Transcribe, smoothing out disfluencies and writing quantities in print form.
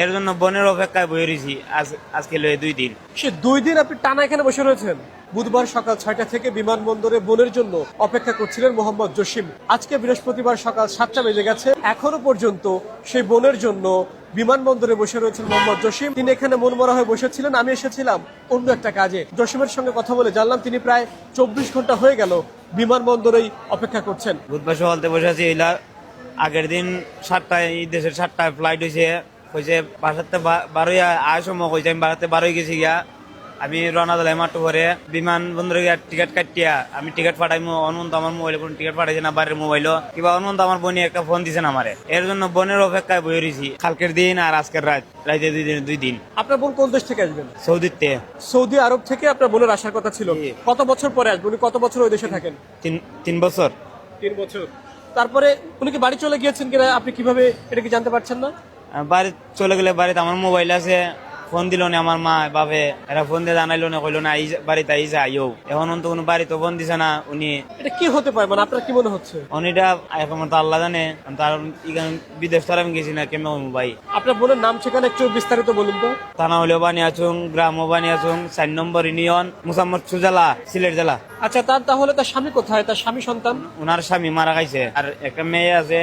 এর জন্য বোনের অপেক্ষায় বয়ে রয়েছি আজকে লয়ে 2 দিন। সে 2 দিন আপনি টানা এখানে বসে রয়েছেন। বুধবার সকাল 6টা থেকে বিমানবন্দরে বোনের জন্য অপেক্ষা করছিলেন মোহাম্মদ জসিম। আজকে বৃহস্পতিবার সকাল 7টা বেজে গেছে, এখনো পর্যন্ত সেই বোনের জন্য বিমানবন্দরে বসে রয়েছেন মোহাম্মদ জসিম। তিনি এখানে মনমরা হয়ে বসেছিলেন। আমি এসেছিলাম অন্য একটা কাজে। জসিমের সঙ্গে কথা বলে জানলাম তিনি প্রায় 24 ঘন্টা হয়ে গেল বিমানবন্দরেই অপেক্ষা করছেন। বুধবার সকালতে বসে আছি। আগের দিন 7টায় দেশের 7টায় ফ্লাইট হয়েছে বাসাতে 12 আয় সময় হয়েছে। আমি বাসাতে 12 গেছি গিয়া। আমি রওনা দিলাম মাত্র পরে বিমানবন্দরে গিয়া টিকিট কাটিয়া আমি টিকিট পাঠাইমু। অনন্ত আমার মোবাইলে কোনো টিকিট পাঠাইছে না, বাইরের মোবাইলও কিংবা অনন্ত আমার বোনে একটা ফোন দিছে না আমারে। এর জন্য বোনের অপেক্ষায় বয়ে রয়েছি কালকের দিন আর আজকের রাতে 2 দিন। আপনার বোন কোন দেশ থেকে আসবেন? সৌদিতে। সৌদি আরব থেকে আপনার বোনের আসার কথা ছিল। জি। কত বছর পরে আসবেন? উনি কত বছর ওই দেশে থাকেন? 3 বছর। 3 বছর। তারপরে উনি কি বাড়ি চলে গিয়েছেন কিনা আপনি কিভাবে এটা কি জানতে পারছেন না? বাড়ি চলে গেলে বাড়িতে আমার মোবাইল আছে, ফোন দিল না আমার মা বাপে, এরা ফোন দিয়ে জানাইলো না, কইলো না বাড়িতে আইসা আইও। এখন তো কোনো বাড়িতে ফোন দিছে না উনি। এটা কি হতে পারে, মানে আপনার কি মনে হচ্ছে? উনিটা এখন তো আল্লাহ জানে। তার বিদেশ তার আমি গেছি না কেমন ভাই। আপনার বোনের নাম ঠিকানা একটু বিস্তারিত বলুন তো। থানা হলেও বানিয়াছুং, গ্রামও বানিয়াছুং, 4 নম্বর ইউনিয়ন, মুসাম্মদ সুজালা, সিলেট জেলা। আচ্ছা, তাহলে তার স্বামী কোথায়? তার স্বামী সন্তান? উনার স্বামী মারা গেছে আর একটা মেয়ে আছে